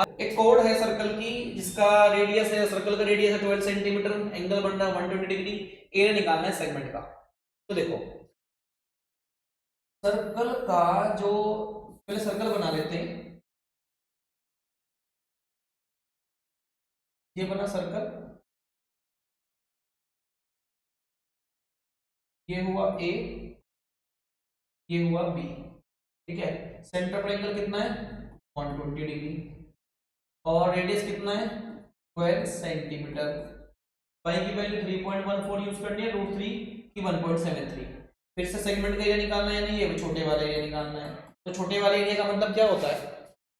एक कोड है सर्कल की जिसका रेडियस है, सर्कल का रेडियस है 12 सेंटीमीटर, एंगल बन रहा है 120 डिग्री, एरिया निकालना है सेगमेंट का। तो देखो सर्कल का जो, पहले सर्कल बना लेते हैं। ये बना सर्कल, ये हुआ ए, ये हुआ बी, ठीक है। सेंटर पर एंगल कितना है 120 डिग्री, और रेडियस कितना है 12 सेंटीमीटर। पाई की वैल्यू 3.14 यूज करनी है, रूट 3 की 1.73। फिर से सेगमेंट का एरिया निकालना है, नहीं ये छोटे वाला एरिया निकालना है। तो छोटे वाले एरिया का मतलब क्या होता है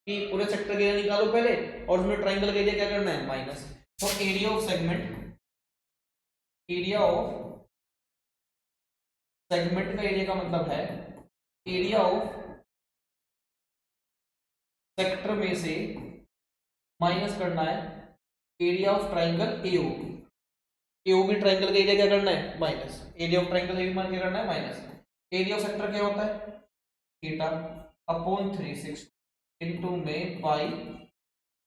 कि पूरे सेक्टर का एरिया निकालो पहले, और उसमें ट्राइंगल का एरिया क्या करना है माइनस। तो area of segment, area of segment का एरिया का मतलब है एरिया ऑफ सेक्टर में से माइनस करना है area of triangle AOB. AOB triangle का एरिया क्या करना है minus, area of triangle AB मान क्या करना है माइनस। एरिया ऑफ सेक्टर क्या होता है थीटा अपॉन 360 इनटू में pi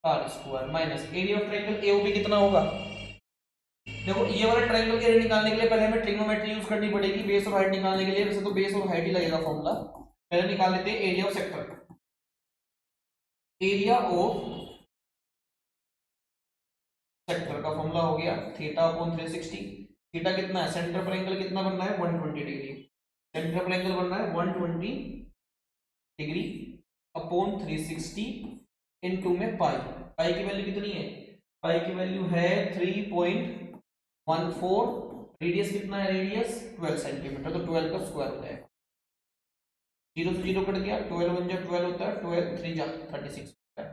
r square minus area of triangle AOB कितना होगा। देखो ये वाला ट्राइंगल के एरिया निकालने के लिए पहले हमें ट्रिग्नोमेट्री यूज करनी पड़ेगी, बेस और हाइट निकालने के लिए। वैसे तो बेस और हाइट ही लगेगा फॉर्मूला, पहले निकाल लेते हैं area of sector. Area of sector का फॉर्मूला हो गया थीटा अपॉन 360। थीटा कितना है, सेंटर पर एंगल कितना बन रहा है 120 डिग्री, सेंटर पर एंगल बन रहा है 120 डिग्री अपॉन 360 इनटू में पाई। पाई की वैल्यू कितनी है, पाई की वैल्यू है 3.14। रेडियस कितना है, रेडियस 12 सेंटीमीटर, तो 12 का स्क्वायर हो जाएगा। 0 से 0 कट गया, 12 1 जा 12 होता है, 12 3 जा 36 होता है।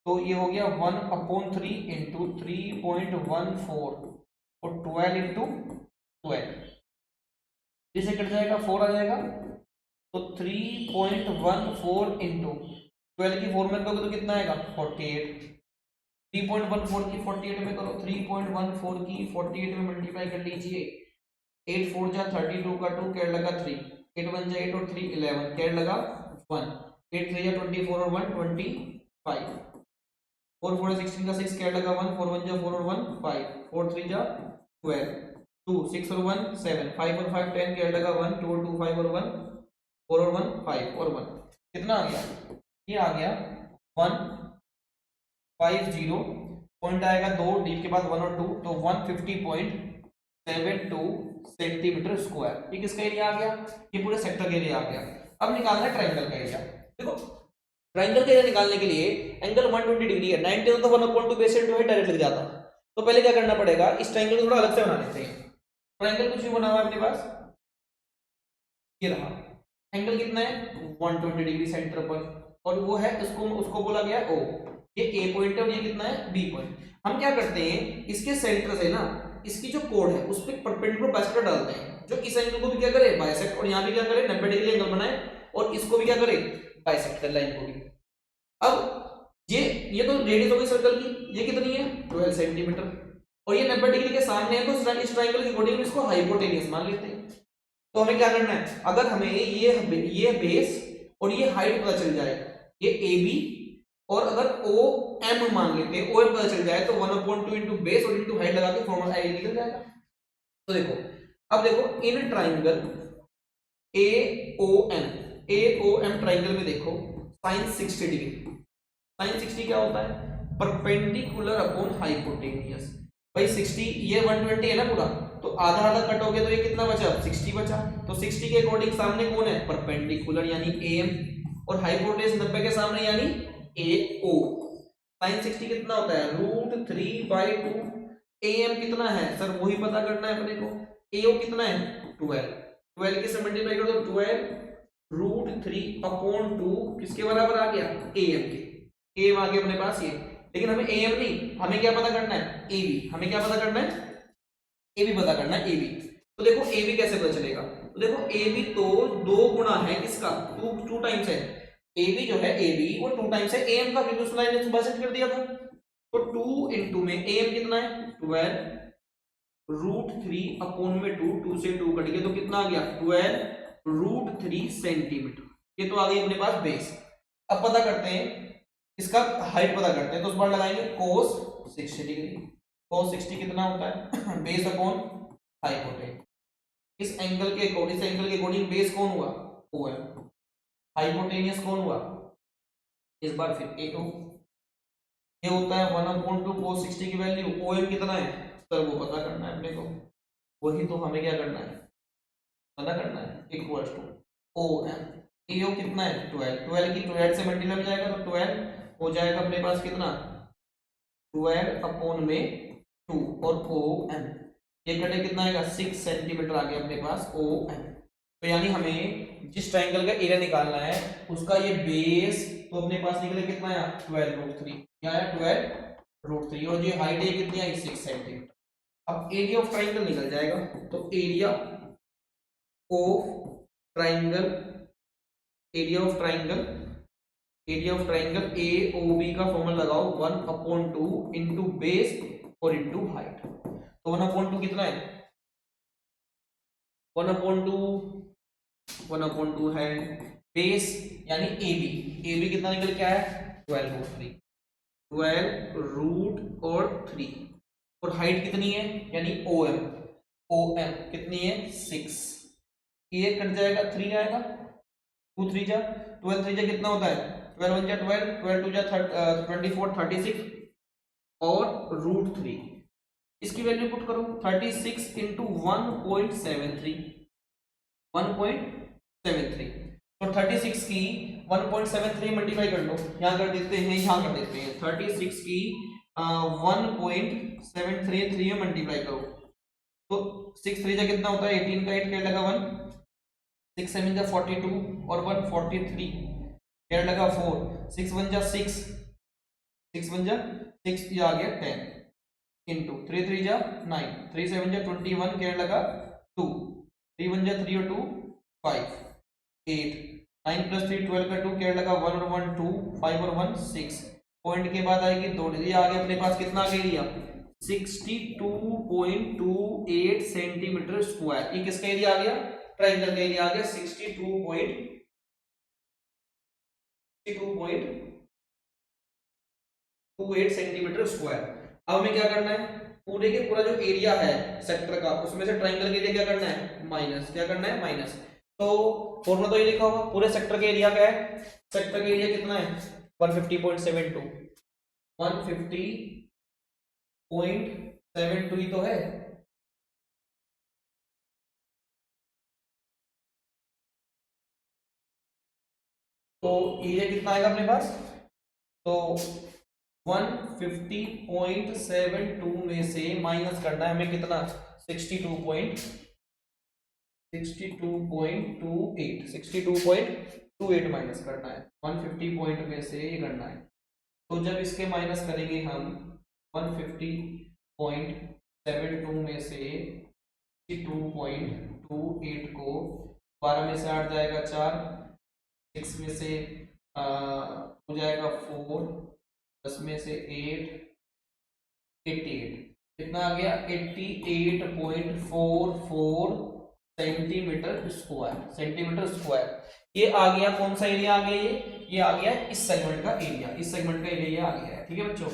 तो ये हो गया 1/3 इंटू 3.14 और 12 इंटू 12, इसे कट जाएगा 4 आ जाएगा। तो 3.14 इंटू 12 की 4 में करोगे तो कितना आएगा 48। 3.14 की 48 में करो, 3.14 की 48 में मल्टीप्लाई कर लीजिए। 8 4 जा 32 का 2 कैड लगा 3, 8 1 जा 8 और 3 11 कैड लगा 1, 8 3 जा 24 और 1 25, 4 4 16 का 6 कैड लगा 1, 4 1 जा 4 और 1 5, 4 3 जा 12, 2 6 और 1 7, 5 और 5 10 कैड लगा 1 2 और 2 5 और 1 4 और 1 5 और 1, कितना आ गया, ये आ गया 150 पॉइंट आएगा 2 डी के बाद 1 और 2, तो 150.72 सेंटीमीटर स्क्वायर। ये किसका एरिया आ गया, ये पूरे सेक्टर का एरिया आ गया। अब निकालना है ट्राइंगल का एरिया। देखो ट्राइंगल का एरिया निकालने के लिए एंगल 120 डिग्री है, 90 तो 1/2 बेस इंटू है डायरेक्ट लग जाता। तो पहले क्या करना पड़ेगा, इस ट्राइंगल को थोड़ा अलग से बना लेते हैं। ट्राइंगल कुछ भी बना हुआ है अपने पास, ये रहा। एंगल कितना है 120 डिग्री सेंटर पर, और वो है उसको बोला गया ओ। ये ए पॉइंट है और ये कितना है बी पॉइंट। हम क्या करते हैं, इसके सेंटर से ना इसकी जो कोड है उस पर परपेंडिकुलर बाइसेक्टर डालते हैं, जो इस एंगल को भी क्या करे बाइसेक्ट, और यहाँ भी क्या करे 90 डिग्री एंगल बनाए, और इसको भी क्या करे बाइसेक्ट कर लाइन को भी। अब ये तो रेडियस हो गई सर्कल की, ये कितनी है 12 सेंटीमीटर, और ये 90 डिग्री के सामने है, तो इस ट्राइंगल के अकॉर्डिंग इसको हाइपोटेनियस मान लेते हैं। तो हमें क्या करना है, अगर हमें ये बेस और ये हाइट पता चल जाए, ये ए बी, और अगर ओ एम मान लेते हैं, ओ एम पता चल जाए, तो 1/2 इंटू बेस और इंटू हाइट लगा के फॉर्मूला आई निकल जाएगा। तो देखो अब देखो इन triangle A O M triangle में देखो साइन 60 डिग्री, साइन 60 क्या होता है परपेंडिकुलर अपॉन हाइपोटेनियस। भाई 60 ये 120 है ना पूरा, तो आधा आधा कट हो गया, तो ये कितना बचा 60 बचा। तो 60 के अकॉर्डिंग सामने कौन है परपेंडिकुलर यानी एम, और हाइपोटेन्यूज 90 के सामने यानी AO। साइन 60 कितना होता है √3/2। AM कितना है सर वही पता करना है अपने को। AO कितना है 12, 12 के से मल्टीप्लाई कर दो 12 √3/2 किसके बराबर आ गया AM के। AM आ गया अपने पास ये, लेकिन हमें AM नहीं, हमें क्या पता करना है AB। हमें क्या पता करना है AB पता करना है AB। तो देखो AB कैसे पता चलेगा, तो देखो AB तो 2 गुना है किसका 2 टाइम्स है। AB जो है AB वो 2 टाइम्स है AM का, क्योंकि उस लाइन ने सुबह कर दिया था। तो 2 इंटू में AM कितना है 12 √3/2, 2 से 2 कट गया तो कितना आ गया 12 √3 सेंटीमीटर। ये तो आ गई अपने पास बेस। अब पता करते हैं इसका हाइट पता करते हैं, तो उस बार लगाएंगे cos 60 डिग्री। cos 60 कितना होता है बेस अपॉन हाइपोटेन्यूज। इस एंगल के अकॉर्डिंग बेस कौन हुआ, OM। हाइपोटेनियस कौन हुआ, इस बार फिर AO। ये होता है 1/2 cos 60 की वैल्यू। OM कितना है सर, वो पता करना है अपने को, वही तो हमें क्या करना है, पता करना है, इक्वल्स टू OM। AO कितना है 12 की 12 से मल्टीप्लाई हो जाएगा, तो 12 हो जाएगा अपने पास कितना 12 अपॉन में 2, और OM ये कटे कितना आएगा 6 सेंटीमीटर आ गया अपने पास OM। तो यानी हमें जिस ट्रायंगल का एरिया निकालना है उसका ये बेस तो अपने पास निकले कितना आया 12√3, क्या आया 12√3, और जो हाइट है कितनी आई 6 सेंटीमीटर। अब एरिया ऑफ ट्रायंगल निकल जाएगा, तो एरिया ऑफ ट्रायंगल AOB का फॉर्मूला लगाओ 1/2 इंटू बेस और इंटू हाइट। तो 1/2 कितना है 1/2 है बेस यानी AB कितना निकल के आया 12√3 12√3, और हाइट कितनी है यानी OM कितनी है 6, ये कट जाएगा 3 आएगा, 2 3 जा 12 3 जा कितना होता है 12 1 जा 12 12 2 जा 24 36 और √3। इसकी वैल्यू पुट करो 36 इंटू 1.73 तो 36 की 1.73 मल्टीप्लाई कर लो, यहाँ कर देते हैं, यहाँ कर देते हैं 36 की 1.733 में मल्टीप्लाई करो, तो 6 3 जा कितना होता है 18 का 8 क्या लगा 1, 6 7 जा 42 और 1 43 क्या लगा 4, 6 1 जा 6 ये आ गया 10 इंटू 3 3 जा 9 3 7 जा 21 क्या लगा 2 3 1 जा 3 और 2 5 8 9 प्लस 3 12 का 2 क्या लगा 1 और 1 2 5 और 1 6, पॉइंट के बाद आएगी 2 डिग्री, आगे अपने पास कितना आ गया 62.28 सेंटीमीटर स्क्वायर। ये किसका एरिया आ गया ट्रायंगल का एरिया आ गया 62.28 सेंटीमीटर स्क्वायर। अब हमें क्या करना है पूरे के पूरा जो एरिया है सेक्टर का उसमें से ट्रायंगल के एरिया क्या करना है माइनस, क्या करना है माइनस। तो फॉर्मूला तो ये लिखा होगा, पूरे सेक्टर का एरिया क्या है, सेक्टर का एरिया कितना है 150.72 150.72 ही तो है, तो एरिया कितना आएगा अपने पास, तो 150.72 में से माइनस करना है हमें कितना 62.28 माइनस करना है 150 पॉइंट में से ये करना है। तो जब इसके माइनस करेंगे हम 150.72 में से 62.28 को 12 में से 8 जाएगा 4, 6 में से हो जाएगा 4, 10 में से 8 88 कितना आ गया 88.44 सेंटीमीटर स्क्वायर। ये आ गया कौन सा एरिया आ गया, ये आ गया इस सेगमेंट का एरिया, इस सेगमेंट का एरिया आ गया है, ठीक है बच्चों।